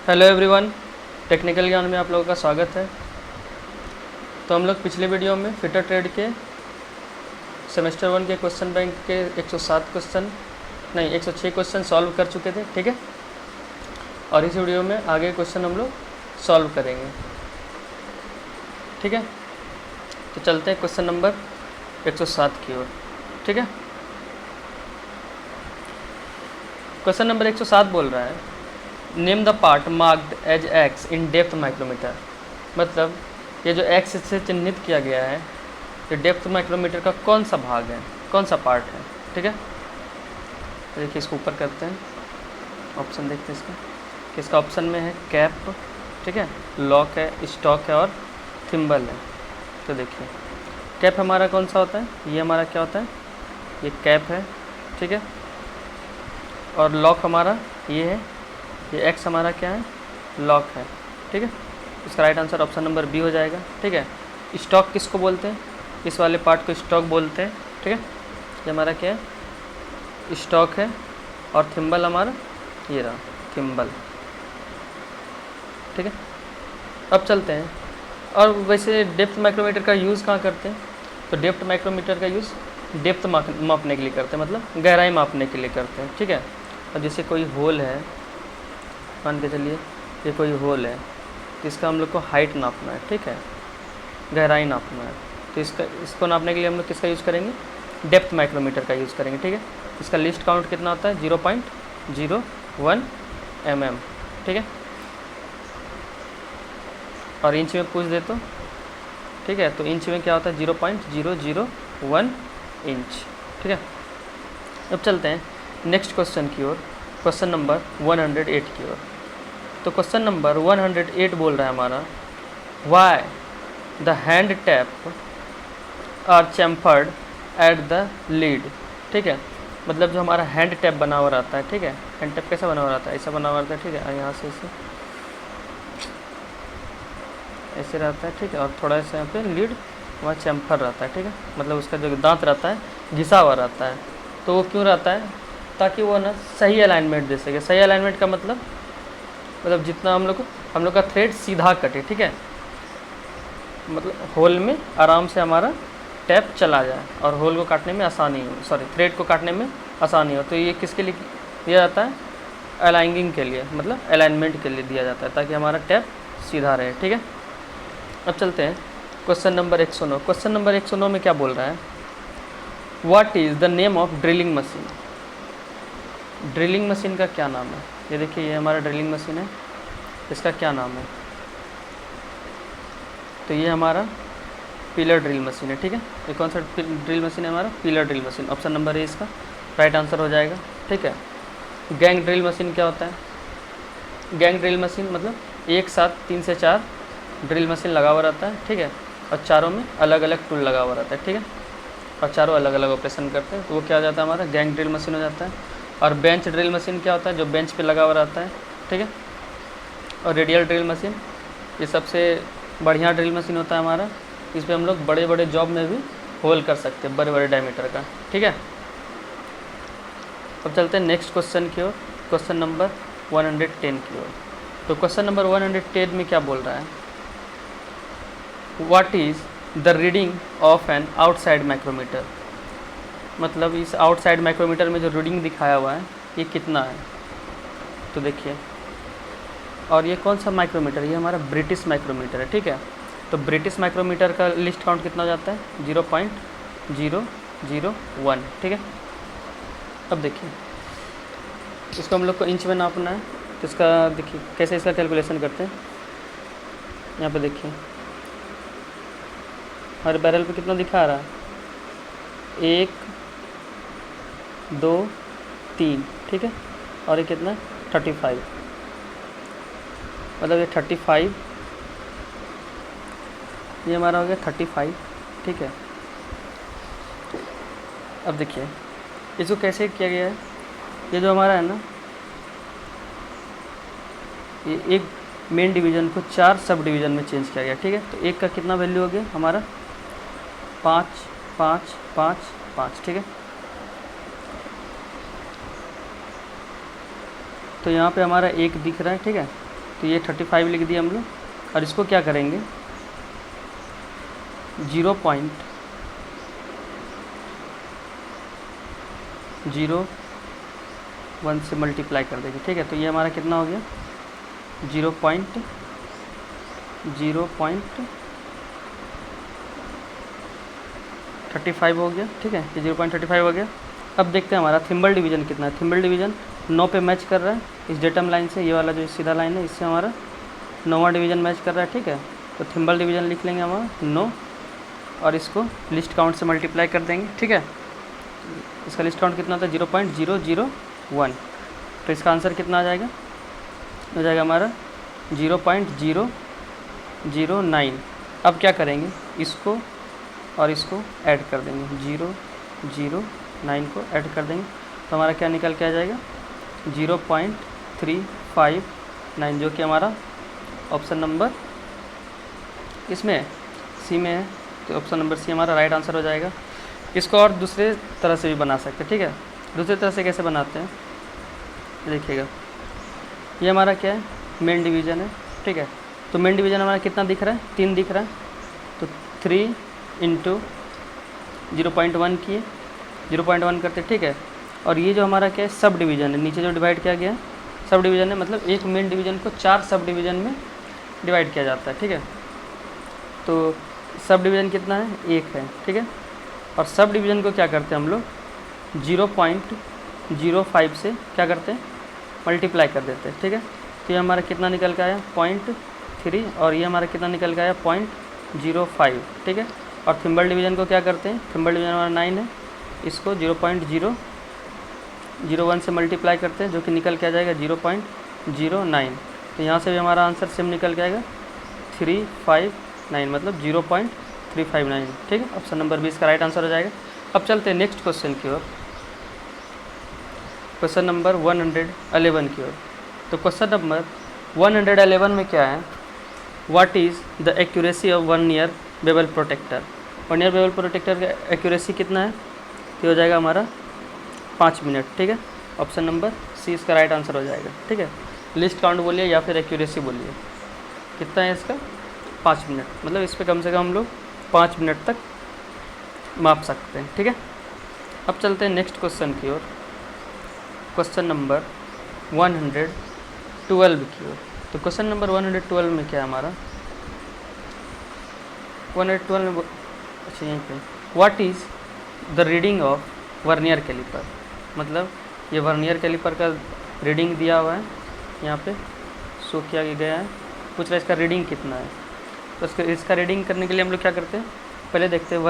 Hello everyone, technical ज्ञान में आप लोगों का स्वागत है। तो हम लोग पिछले वीडियो में फिटर ट्रेड के सेमेस्टर 1 के क्वेश्चन बैंक के 106 क्वेश्चन सॉल्व कर चुके थे, ठीक है। और इस वीडियो में आगे क्वेश्चन हम लोग सॉल्व करेंगे, ठीक है। तो चलते हैं क्वेश्चन नंबर 107 की ओर, ठीक है। क्वेश्चन नंबर 107 बोल रहा है name the part marked as X in depth micrometer. मतलब ये जो एक्स से चिन्हित किया गया है, ये डेप्थ माइक्रोमीटर का कौन सा भाग है, कौन सा पार्ट है, ठीक है। देखिए इसको ऊपर करते हैं, ऑप्शन देखते हैं इसका कि इसका ऑप्शन में है कैप, ठीक है, लॉक है, स्टॉक है और थिम्बल है। तो देखिए कैप हमारा कौन सा होता है, ये हमारा क्या होता है, ये कैप है, ठीक है। और लॉक हमारा ये है, ये एक्स हमारा क्या है, लॉक है, ठीक है। इसका right answer option number B हो जाएगा, ठीक है। स्टॉक किसको बोलते हैं, इस वाले पार्ट को स्टॉक बोलते हैं, ठीक है। ये हमारा क्या है, स्टॉक है। और थिम्बल हमारा ये रहा, थिम्बल, ठीक है। अब चलते हैं, और वैसे डेप्थ माइक्रोमीटर का यूज़ कहाँ करते हैं, तो डेप्थ माइक्रोमीटर का यूज़ डेप्थ मापने के लिए करते हैं, मतलब गहराई मापने के लिए करते हैं, ठीक है। अब जैसे कोई होल है, मान के चलिए ये कोई होल है, तो इसका हम लोग को हाइट नापना है, ठीक है, गहराई नापना है। तो इसको नापने के लिए हम लोग किसका यूज़ करेंगे, डेप्थ माइक्रोमीटर का यूज़ करेंगे, ठीक है। इसका लिस्ट काउंट कितना होता है, 0.01 mm, ठीक है। और इंच में पूछ दे तो, ठीक है, तो इंच में क्या होता है, 0.001 इंच, ठीक है। अब चलते हैं नेक्स्ट क्वेश्चन की ओर, क्वेश्चन नंबर 108 की ओर। तो क्वेश्चन नंबर 108 बोल रहा है हमारा why the hand tap are chamfered at the lead, ठीक है। मतलब जो हमारा हैंड टैप बना हुआ रहता है, ठीक है, हैंड टैप कैसा बना हुआ रहता है, ऐसा बना हुआ रहता है, ठीक है, यहाँ से ऐसे रहता है, ठीक है। और थोड़ा सा यहाँ पे लीड वहाँ चैम्फर रहता है, ठीक है, मतलब उसका जो दांत रहता है घिसा हुआ रहता है। तो वो क्यों रहता है, ताकि वो ना सही अलाइनमेंट दे सके। सही अलाइनमेंट का मतलब जितना हम लोग का थ्रेड सीधा कटे, ठीक है, मतलब होल में आराम से हमारा टैप चला जाए और होल को काटने में आसानी हो, सॉरी थ्रेड को काटने में आसानी हो। तो ये किसके लिए दिया जाता है, अलाइनिंग के लिए, मतलब अलाइनमेंट के लिए दिया जाता है, ताकि हमारा टैप सीधा रहे, ठीक है। अब चलते हैं क्वेश्चन नंबर 109। क्वेश्चन नंबर 109 में क्या बोल रहा है, what is the name of drilling machine. Drilling machine का क्या नाम है, ये देखिए ये हमारा ड्रिलिंग मशीन है, इसका क्या नाम है, तो ये हमारा पिलर ड्रिल मशीन है, ठीक है। ये कौन सा ड्रिल मशीन है, हमारा pillar drill machine, option number A इसका राइट आंसर हो जाएगा, ठीक है। गैंग ड्रिल मशीन क्या होता है, गैंग ड्रिल मशीन मतलब एक साथ 3 से 4 ड्रिल मशीन लगा हुआ रहता है, ठीक है, और चारों में अलग अलग टूल लगा हुआ रहता है, ठीक है, और चारों अलग अलग ऑपरेशन करते हैं, तो वो क्या हो जाता है, हमारा गैंग ड्रिल मशीन हो जाता है। और बेंच ड्रिल मशीन क्या होता है, जो बेंच पे लगा हुआ रहता है, ठीक है। और रेडियल ड्रिल मशीन ये सबसे बढ़िया ड्रिल मशीन होता है हमारा, इस पर हम लोग बड़े बड़े जॉब में भी होल कर सकते हैं, बड़े बड़े डायमीटर का, ठीक है। अब चलते हैं नेक्स्ट क्वेश्चन की ओर, क्वेश्चन नंबर 110 की ओर। तो क्वेश्चन नंबर 110 में क्या बोल रहा है, what is the reading of an outside micrometer. मतलब इस आउटसाइड माइक्रोमीटर में जो रीडिंग दिखाया हुआ है ये कितना है, तो देखिए, और ये कौन सा माइक्रोमीटर, ये हमारा ब्रिटिश माइक्रोमीटर है, ठीक है। तो ब्रिटिश माइक्रोमीटर का लिस्ट काउंट कितना हो जाता है, 0.001, ठीक है। अब देखिए इसको हम लोग को इंच में नापना है, तो इसका देखिए कैसे इसका कैलकुलेशन करते हैं। यहाँ पे देखिए हर बैरल पे कितना दिखा रहा है, 1 2 3, ठीक है, और ये कितना 35, मतलब ये 35, ये हमारा हो गया 35, ठीक है। अब देखिए इसको कैसे किया गया है, ये जो हमारा है ना, ये एक मेन डिवीज़न को 4 सब डिवीज़न में चेंज किया गया, ठीक है। तो एक का कितना वैल्यू हो गया हमारा 5 5 5 5, ठीक है। तो यहाँ पे हमारा 1 दिख रहा है, ठीक है, तो ये 35 लिख दिया हम लोग, और इसको क्या करेंगे 0.01 से मल्टीप्लाई कर देंगे, ठीक है। तो ये हमारा कितना हो गया 0.35 हो गया, ठीक है। ये 0.35 हो गया। अब देखते हैं हमारा थिम्बल डिवीज़न कितना है। थिम्बल डिवीज़न 9 पे मैच कर रहा है इस डेटम लाइन से, ये वाला जो सीधा लाइन है इससे हमारा 9वां डिवीज़न मैच कर रहा है, ठीक है। तो थिम्बल डिवीज़न लिख लेंगे हमारा 9, और इसको लिस्ट काउंट से मल्टीप्लाई कर देंगे, ठीक है। इसका लिस्ट काउंट कितना होता है 0.001, तो इसका आंसर कितना आ जाएगा, हो जाएगा हमारा 0.009। अब क्या करेंगे, इसको और इसको ऐड कर देंगे, 009 को ऐड कर देंगे, तो हमारा क्या निकल के आ जाएगा 0.359, जो कि हमारा ऑप्शन नंबर इसमें है, सी में है। तो ऑप्शन नंबर सी हमारा राइट आंसर हो जाएगा। इसको और दूसरे तरह से भी बना सकते हैं, ठीक है। दूसरी तरह से कैसे बनाते हैं देखिएगा, ये हमारा क्या है मेन डिवीज़न है, ठीक है। तो मेन डिवीज़न हमारा कितना दिख रहा है 3 दिख रहा है, तो 3 इंटू 0.1 किए 0.1 करते, ठीक है। और ये जो हमारा क्या है सब डिवीज़न है, नीचे जो डिवाइड किया गया है सब डिवीज़न है, मतलब एक मेन डिवीज़न को 4 सब डिवीज़न में डिवाइड किया जाता है, ठीक है। तो सब डिवीज़न कितना है 1 है, ठीक है। और सब डिवीज़न को क्या करते हैं हम लोग 0.05 से क्या करते हैं मल्टीप्लाई कर देते हैं, ठीक है। तो ये हमारा कितना निकल के आया 0.3, और ये हमारा कितना निकल के आया 0.05, ठीक है। और थिम्बल डिवीज़न को क्या करते हैं, थिम्बल डिवीज़न हमारा 9 है, इसको 0.001 से मल्टीप्लाई करते हैं, जो कि निकल के आ जाएगा 0.09। तो यहाँ से भी हमारा आंसर सेम निकल के आएगा 359, मतलब 0.359, ठीक है। ऑप्शन नंबर 20 का राइट आंसर हो जाएगा। अब चलते हैं नेक्स्ट क्वेश्चन की ओर, क्वेश्चन नंबर 111 की ओर। तो क्वेश्चन नंबर 111 में क्या है, what is the accuracy of 1 year bevel protractor. 1 year bevel protractor का एक्यूरेसी कितना है, तो हो जाएगा हमारा 5 मिनट, ठीक है। ऑप्शन नंबर सी इसका राइट आंसर हो जाएगा, ठीक है। लिस्ट काउंट बोलिए या फिर एक्यूरेसी बोलिए, कितना है इसका 5 मिनट, मतलब इस पर कम से कम हम लोग 5 मिनट तक माप सकते हैं, ठीक है। अब चलते हैं नेक्स्ट क्वेश्चन की ओर, क्वेश्चन नंबर 112 की ओर। तो क्वेश्चन नंबर 112 में क्या है हमारा 112 में, अच्छा यहीं पे, what is the reading of vernier caliper. मतलब ये वर्नियर कैलिपर का रीडिंग दिया हुआ है, यहाँ पे शो किया गया है, पूछ रहा है इसका रीडिंग कितना है। तो इसका रीडिंग करने के लिए हम लोग क्या करते हैं, पहले देखते हैं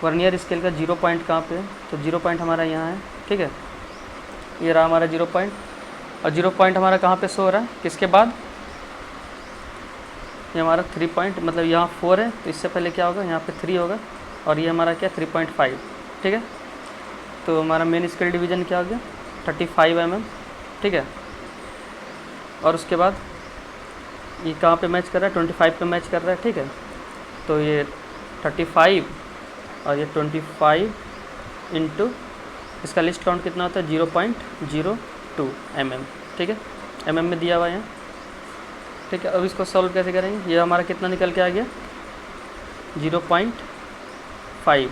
वर्नियर स्केल का 0 पॉइंट कहाँ पे है। तो 0 पॉइंट हमारा यहाँ है, ठीक है। ये रहा हमारा 0 पॉइंट, और 0 पॉइंट हमारा कहाँ पे शो हो रहा है, किसके बाद, ये हमारा 3 पॉइंट, मतलब यहाँ 4 है, तो इससे पहले क्या होगा यहाँ पे 3 होगा, और ये हमारा क्या 3.5, ठीक है। तो हमारा मेन स्केल डिवीज़न क्या हो गया 35 mm, ठीक है। और उसके बाद ये कहाँ पे मैच कर रहा है 25 पे मैच कर रहा है, ठीक है। तो ये 35 और ये 25 इंटू इसका लिस्ट काउंट कितना होता है 0.02 mm, ठीक है। mm में दिया हुआ है, ठीक है। अब इसको सॉल्व कैसे करेंगे, ये हमारा कितना निकल के आ गया 0.5,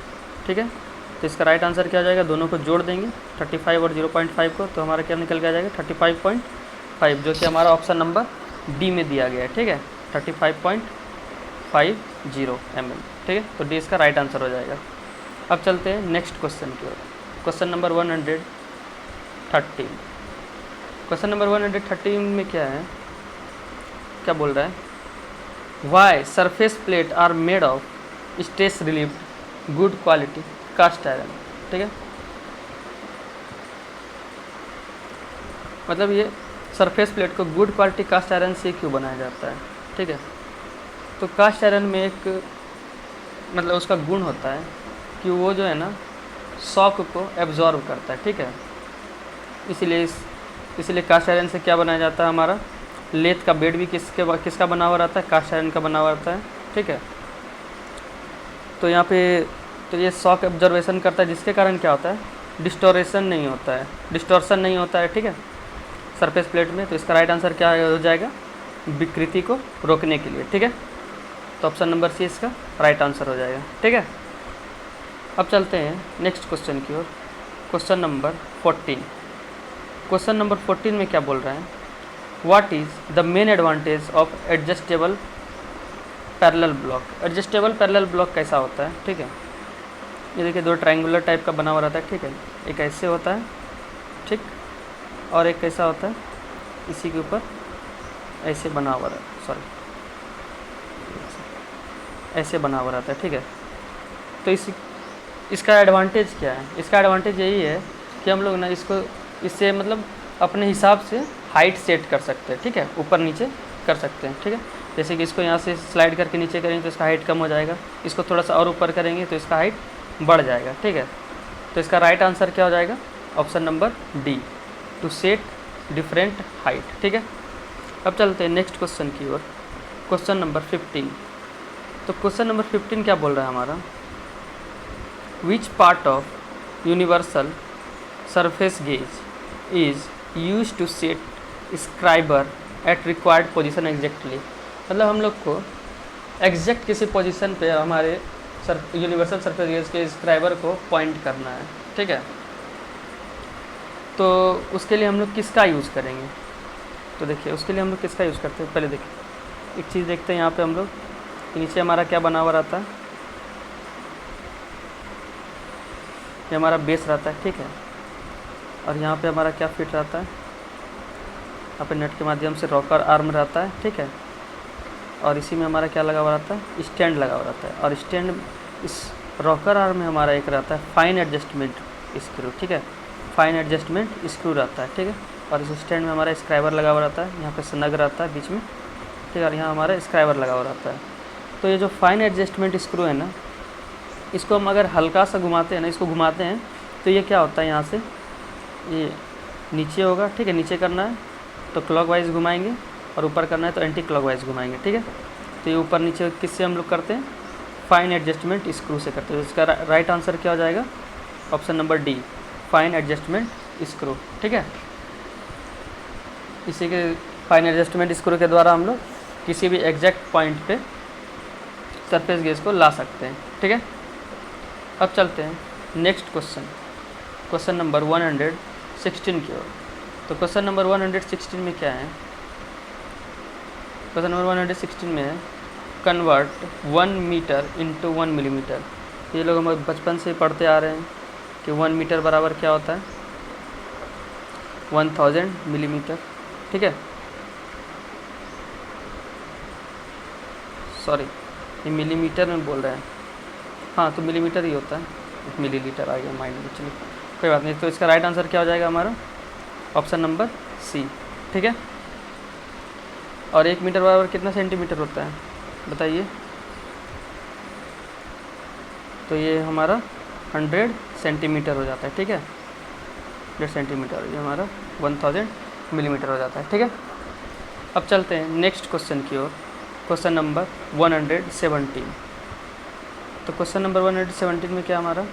ठीक है। तो इसका राइट आंसर क्या हो जाएगा, दोनों को जोड़ देंगे 35 और 0.5 को, तो हमारा क्या निकल के आ जाएगा 35.5, जो कि हमारा ऑप्शन नंबर डी में दिया गया है, ठीक है 35.50 mm, ठीक है। तो डी इसका राइट आंसर हो जाएगा। अब चलते हैं नेक्स्ट क्वेश्चन की ओर, क्वेश्चन नंबर 113। क्वेश्चन नंबर 113 में क्या है, क्या बोल रहा है, why surface plate are made of stress relieved good quality cast iron, ठीक है। मतलब ये सरफेस प्लेट को गुड क्वालिटी कास्ट आयरन से क्यों बनाया जाता है, ठीक है। तो कास्ट आयरन में एक मतलब उसका गुण होता है कि वो जो है ना शॉक को एब्जॉर्ब करता है, ठीक है। इसीलिए कास्ट आयरन से क्या बनाया जाता है, हमारा लेथ का बेड भी किसका बना हुआ रहता है, कास्ट आयरन का बना हुआ रहता है, ठीक है। तो यहाँ पे तो ये शॉक एब्जॉर्वेशन करता है, जिसके कारण क्या होता है डिस्टोर्शन नहीं होता है, ठीक है सरफेस प्लेट में। तो इसका राइट आंसर क्या हो जाएगा विकृति को रोकने के लिए, ठीक है। तो ऑप्शन नंबर सी इसका राइट आंसर हो जाएगा, ठीक है। अब चलते हैं नेक्स्ट क्वेश्चन की ओर। Question number 14। क्वेश्चन नंबर 14 में क्या बोल रहा है, what is the main advantage of adjustable parallel block. Adjustable parallel block कैसा होता है, ठीक है। ये देखिए दो ट्रायंगुलर टाइप का बना हुआ रहता है, ठीक है। एक ऐसे होता है, ठीक, और एक कैसा होता है, इसी के ऊपर ऐसे बना हुआ रहता है, सॉरी ऐसे बना हुआ रहता है, ठीक है। तो इसका एडवांटेज क्या है, इसका एडवांटेज यही है कि हम लोग ना इसको इससे मतलब अपने हिसाब से हाइट सेट कर सकते हैं, ठीक है, ऊपर नीचे कर सकते हैं, ठीक है। जैसे कि इसको यहाँ से स्लाइड करके नीचे करेंगे तो इसका हाइट कम हो जाएगा, इसको थोड़ा सा और ऊपर करेंगे तो इसका हाइट बढ़ जाएगा, ठीक है। तो इसका राइट आंसर क्या हो जाएगा, option number D, to set different height, ठीक है। अब चलते हैं नेक्स्ट क्वेश्चन की ओर। Question number 15। तो क्वेश्चन नंबर 15 क्या बोल रहा है हमारा, which part of universal surface gauge is use to set scriber at required position exactly. मतलब हम लोग को एग्जैक्ट किसी पोजीशन पे हमारे यूनिवर्सल सरफेस गेज के स्क्राइबर को पॉइंट करना है, ठीक है। तो उसके लिए हम लोग किसका यूज़ करेंगे, तो देखिए उसके लिए हम लोग किसका यूज़ करते हैं, पहले देखिए एक चीज़ देखते हैं। यहाँ पे हम लोग नीचे हमारा क्या बना हुआ रहता है, ये हमारा बेस रहता है, ठीक है। और यहाँ पे हमारा क्या फिट रहता है, यहाँ पे नेट के माध्यम से रॉकर आर्म रहता है, ठीक है। और इसी में हमारा क्या लगा हुआ रहता है, स्टैंड लगा हुआ रहता है। और स्टैंड इस रॉकर आर्म में हमारा एक रहता है फाइन एडजस्टमेंट स्क्रू, ठीक है, फाइन एडजस्टमेंट स्क्रू रहता है, ठीक है। और इस स्टैंड में हमारा स्क्राइबर लगा हुआ रहता है, यहाँ पे स्नग रहता है बीच में, ठीक है। और यहाँ हमारा स्क्राइबर लगा हुआ रहता है। तो ये जो फाइन एडजस्टमेंट स्क्रू है ना, इसको हम अगर हल्का सा घुमाते हैं ना, इसको घुमाते हैं तो ये क्या होता है, यहाँ से ये नीचे होगा, ठीक है। नीचे करना है तो क्लॉकवाइज घुमाएंगे, और ऊपर करना है तो एंटी क्लॉकवाइज घुमाएंगे, ठीक है। तो ये ऊपर नीचे किससे हम लोग करते हैं, फाइन एडजस्टमेंट स्क्रू से करते हैं। तो इसका राइट आंसर क्या हो जाएगा, option number D, fine adjustment screw, ठीक है। इसी के फाइन एडजस्टमेंट स्क्रू के द्वारा हम लोग किसी भी एग्जैक्ट पॉइंट पे सरफेस गेज को ला सकते हैं, ठीक है। अब चलते हैं नेक्स्ट क्वेश्चन, क्वेश्चन नंबर 116 की ओर। तो क्वेश्चन नंबर 116 में क्या है, क्वेश्चन नंबर 116 में है कन्वर्ट 1 मीटर इंटू 1 मिलीमीटर। ये लोग हम बचपन से पढ़ते आ रहे हैं कि 1 मीटर बराबर क्या होता है, 1000 मिलीमीटर, ठीक है। सॉरी, ये मिलीमीटर में बोल रहे हैं, हाँ तो मिलीमीटर ही होता है, मिलीलीटर आ गया माइंड में, चलिए कोई बात नहीं। तो इसका राइट आंसर क्या हो जाएगा हमारा, ऑप्शन नंबर सी, ठीक है। और 1 मीटर बराबर कितना सेंटीमीटर होता है बताइए, तो ये हमारा 100 सेंटीमीटर हो जाता है, ठीक है। 100 सेंटीमीटर, ये हमारा 1000 मिलीमीटर हो जाता है, ठीक है। अब चलते हैं नेक्स्ट क्वेश्चन की ओर। Question number 117। तो क्वेश्चन नंबर 117 में क्या हमारा,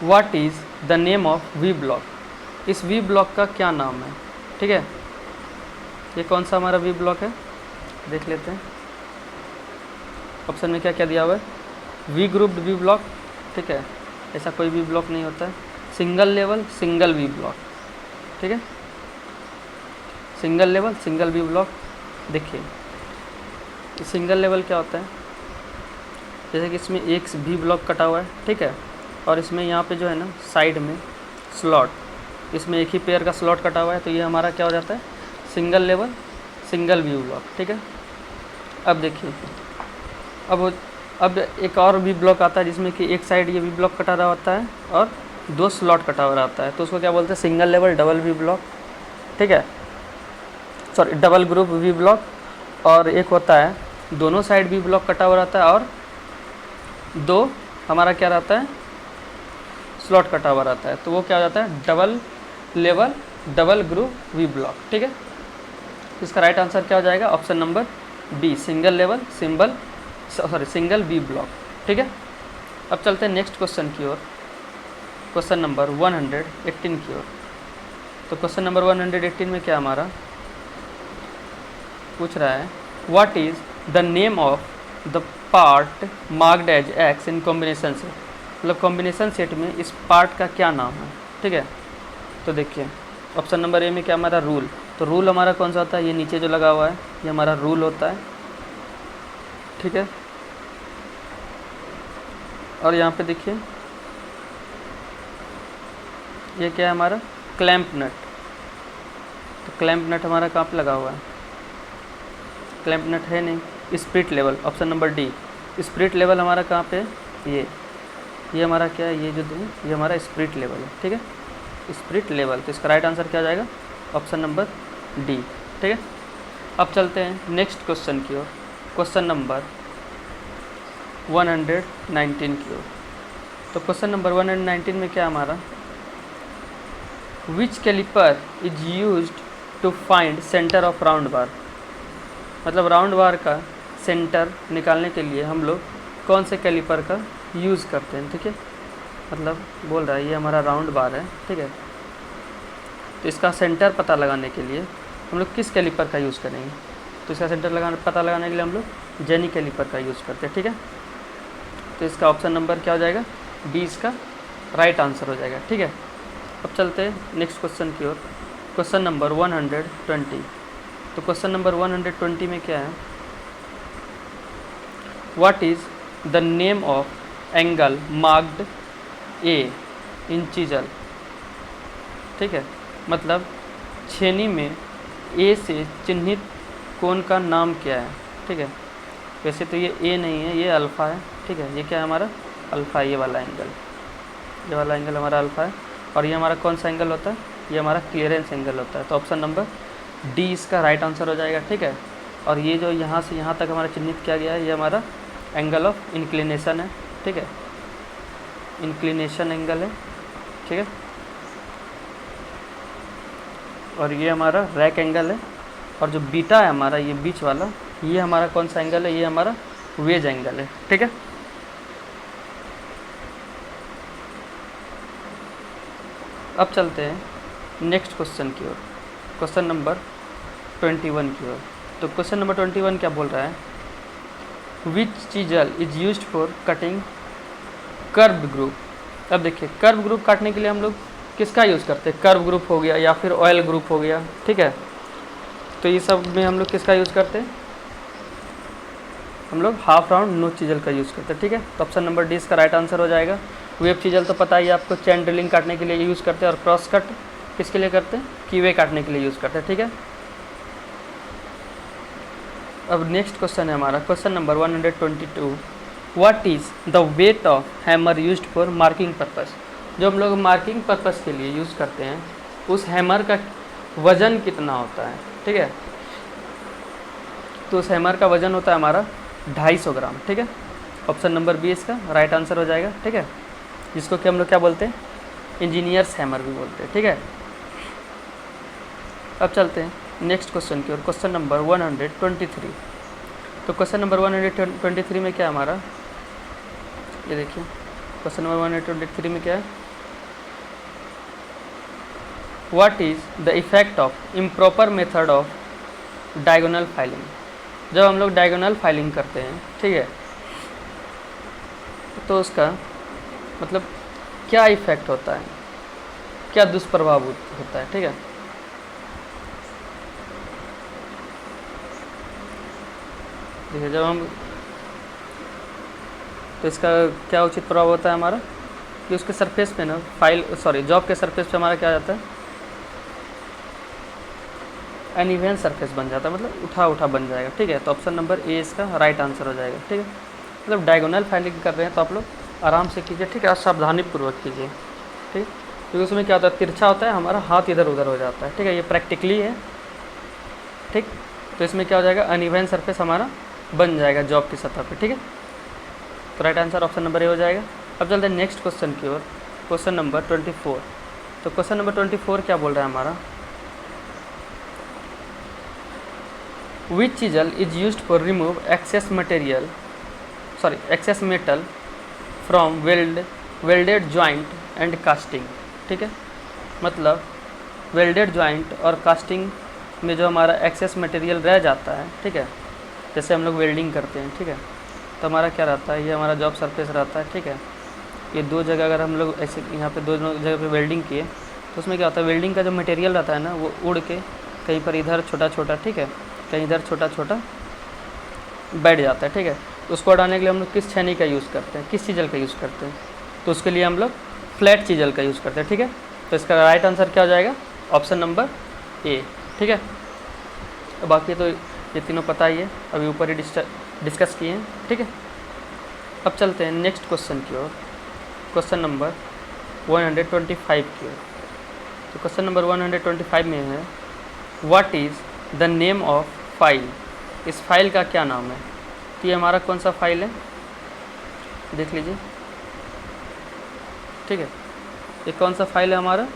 what is the name of V block. इस वी ब्लॉक का क्या नाम है, ठीक है। ये कौन सा हमारा वी ब्लॉक है, देख लेते हैं। ऑप्शन में क्या क्या दिया हुआ है, वी ग्रुप्ड वी ब्लॉक, ठीक है। ऐसा कोई वी ब्लॉक नहीं होता है। Single level single V block, ठीक है। Single level single V block, देखिए सिंगल लेवल क्या होता है, जैसे कि इसमें एक वी ब्लॉक कटा हुआ है, ठीक है। और इसमें यहाँ पे जो है ना साइड में स्लॉट, इसमें एक ही पेयर का स्लॉट कटा हुआ है, तो ये हमारा क्या हो जाता है, single level single V block, ठीक है। अब देखिए अब एक और वी ब्लॉक आता है जिसमें कि एक साइड ये वी ब्लॉक कटा रहा होता है और 2 स्लॉट कटा हुआ रहता है, तो उसको क्या बोलते हैं, single level double we block, ठीक है। Sorry, double group V block. और एक होता है दोनों साइड वी ब्लॉक कटा हुआ रहता है और 2 हमारा क्या रहता है, स्लॉट कटा हुआ रहता है, तो वो क्या हो जाता है, double level double group V block, ठीक है। इसका राइट आंसर क्या हो जाएगा, option number B, single level single V block, ठीक है। अब चलते हैं नेक्स्ट क्वेश्चन की ओर, क्वेश्चन नंबर 118 की ओर। तो क्वेश्चन नंबर 118 में क्या हमारा, पूछ रहा है what is the name of the part marked as X in combination set, मतलब कॉम्बिनेशन सेट में इस पार्ट का क्या नाम है। ठीक है, तो देखिए ऑप्शन नंबर ए में क्या हमारा रूल, तो रूल हमारा कौन सा होता है, ये नीचे जो लगा हुआ है ये हमारा रूल होता है। ठीक है, और यहाँ पे देखिए ये क्या है हमारा क्लैंप नट, तो क्लैंप नट हमारा कहाँ पे लगा हुआ है, क्लैंप नट है नहीं। Spirit level option number D, spirit level हमारा कहाँ पे है, ये हमारा क्या है, ये जो ये हमारा स्पिरिट लेवल है। ठीक है, स्पिरिट लेवल, तो इसका राइट आंसर क्या हो जाएगा, ऑप्शन नंबर डी। ठीक है, अब चलते हैं नेक्स्ट क्वेश्चन की ओर, क्वेश्चन नंबर 119 की ओर। तो क्वेश्चन नंबर 119 में क्या हमारा, which calliper is used to find centre of round bar, मतलब राउंड बार का सेंटर निकालने के लिए हम लोग कौन से कैलिपर का यूज़ करते हैं। ठीक है, मतलब बोल रहा है ये हमारा राउंड बार है। ठीक है, तो इसका सेंटर पता लगाने के लिए हम लोग किस कैलिपर का यूज़ करेंगे, तो इसका सेंटर पता लगाने के लिए हम लोग जेनी कैलिपर का यूज़ करते हैं। ठीक है, तो इसका ऑप्शन नंबर क्या हो जाएगा, डी इसका राइट आंसर हो जाएगा। ठीक है, अब चलते हैं नेक्स्ट क्वेश्चन की ओर, क्वेश्चन नंबर 120। तो क्वेश्चन नंबर 120 में क्या है, what is the name of angle marked A in chisel. ठीक है, मतलब छेनी में ए से चिन्हित कोण का नाम क्या है। ठीक है, वैसे तो ये ए नहीं है, ये अल्फ़ा है। ठीक है, ये क्या है हमारा अल्फ़ा, ये वाला एंगल, ये वाला एंगल हमारा अल्फ़ा है, और ये हमारा कौन सा एंगल होता है, ये हमारा क्लियरेंस एंगल होता है। तो ऑप्शन नंबर डी इसका राइट आंसर हो जाएगा। ठीक है, और ये जो यहाँ से यहाँ तक हमारा चिन्हित किया गया है ये हमारा एंगल ऑफ इंक्लिनेशन है। ठीक है, इंक्लिनेशन एंगल है। ठीक है, और ये हमारा रैक एंगल है, और जो बीटा है हमारा ये बीच वाला, ये हमारा कौन सा एंगल है, ये हमारा वेज एंगल है। ठीक है, अब चलते हैं नेक्स्ट क्वेश्चन की ओर, क्वेश्चन नंबर 21 की ओर। तो क्वेश्चन नंबर 21 क्या बोल रहा है, which chisel is used for cutting curve groove. अब देखिए कर्व ग्रुप काटने के लिए हम लोग किसका यूज़ करते हैं, कर्व ग्रुप हो गया या फिर ऑयल ग्रुप हो गया। ठीक है, तो ये सब में हम लोग किसका यूज़ करते हैं, हम लोग हाफ राउंड नोच चीजल का यूज़ करते हैं। ठीक है, तो ऑप्शन नंबर डी इसका राइट आंसर हो जाएगा। वेब चीजल तो पता ही आपको, चैन ड्रिलिंग काटने के लिए यूज़ करते हैं, और क्रॉस कट किसके लिए करते हैं, कीवे काटने के लिए यूज़ करते हैं। ठीक है, अब नेक्स्ट क्वेश्चन है हमारा question number 122, what is the weight of hammer used for marking purpose. जो हम लोग मार्किंग पर्पस के लिए यूज़ करते हैं उस हैमर का वज़न कितना होता है। ठीक है, तो उस हैमर का वज़न होता है हमारा 250 ग्राम। ठीक है, ऑप्शन नंबर बी इसका राइट आंसर हो जाएगा। ठीक है, जिसको कि हम लोग क्या बोलते हैं, इंजीनियर्स हैमर भी बोलते हैं। ठीक है, अब चलते हैं नेक्स्ट क्वेश्चन की ओर, क्वेश्चन नंबर 123। तो क्वेश्चन नंबर 123 में क्या हमारा, ये देखिए क्वेश्चन नंबर 123 में क्या है, what is the effect of improper method of diagonal filing. जब हम लोग डायगोनल फाइलिंग करते हैं, ठीक है, तो उसका मतलब क्या इफेक्ट होता है, क्या दुष्प्रभाव होता है। ठीक है, देखिए जब हम, तो इसका क्या उचित प्रभाव होता है हमारा, कि उसके सरफेस पे ना जॉब के सरफेस पे हमारा क्या जाता है, अनइवन सरफेस बन जाता है, मतलब उठा उठा बन जाएगा। ठीक है, तो ऑप्शन नंबर ए इसका राइट आंसर हो जाएगा। ठीक है, मतलब डायगोनल फाइलिंग कर रहे हैं तो आप लोग आराम से कीजिए। ठीक है, और सावधानीपूर्वक कीजिए। ठीक, क्योंकि उसमें क्या होता है, तिरछा होता है, हमारा हाथ इधर उधर हो जाता है। ठीक है, ये प्रैक्टिकली है। ठीक, तो इसमें क्या हो जाएगा, अनइवन सरफेस हमारा बन जाएगा जॉब की सतह पे। ठीक है, तो right answer option number A हो जाएगा। अब चलते हैं नेक्स्ट क्वेश्चन की ओर, क्वेश्चन नंबर 24। तो क्वेश्चन नंबर 24 क्या बोल रहा है हमारा, which chisel is used for remove excess metal from welded joint and casting. ठीक है, मतलब वेल्डेड जॉइंट और कास्टिंग में जो हमारा एक्सेस मटेरियल रह जाता है, ठीक है, जैसे हम लोग वेल्डिंग करते हैं, ठीक है, तो हमारा क्या रहता है, ये हमारा जॉब सरफेस रहता है, ठीक है। ये दो जगह अगर हम लोग ऐसे यहाँ पे दो जगह पे वेल्डिंग किए तो उसमें क्या होता है, वेल्डिंग का जो मटेरियल रहता है ना वो उड़ के कहीं पर इधर छोटा छोटा, ठीक है, कहीं इधर छोटा छोटा बैठ जाता है, ठीक है। तो उसको हटाने के लिए हम लोग किस छेनी का यूज़ करते हैं, किस चीज़ल का यूज़ करते हैं, तो उसके लिए हम लोग फ्लैट चीज़ल का यूज़ करते हैं, ठीक है। तो इसका राइट आंसर क्या हो जाएगा, ऑप्शन नंबर ए, ठीक है। बाकी तो ये तीनों पता ही है, अभी ऊपर ही डिस्कस किए हैं, ठीक है। अब चलते हैं नेक्स्ट क्वेश्चन की ओर, क्वेश्चन नंबर 125 की ओर। तो क्वेश्चन नंबर 125 में है, what is the name of file, इस फाइल का क्या नाम है। तो ये हमारा कौन सा फाइल है, देख लीजिए, ठीक है। ये कौन सा फाइल है हमारा,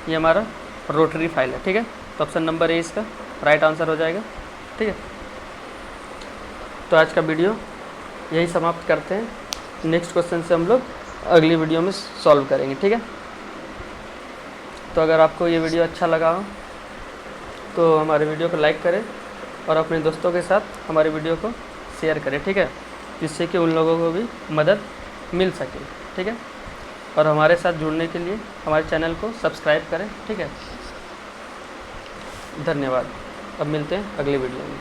ये हमारा रोटरी फाइल है, ठीक है। तो ऑप्शन नंबर ए इसका राइट आंसर हो जाएगा, ठीक है। तो आज का वीडियो यही समाप्त करते हैं, नेक्स्ट क्वेश्चन से हम लोग अगली वीडियो में सॉल्व करेंगे, ठीक है। तो अगर आपको ये वीडियो अच्छा लगा हो तो हमारे वीडियो को लाइक करें और अपने दोस्तों के साथ हमारे वीडियो को शेयर करें, ठीक है, जिससे कि उन लोगों को भी मदद मिल सके, ठीक है। और हमारे साथ जुड़ने के लिए हमारे चैनल को सब्सक्राइब करें, ठीक है। धन्यवाद। अब मिलते हैं अगली वीडियो में।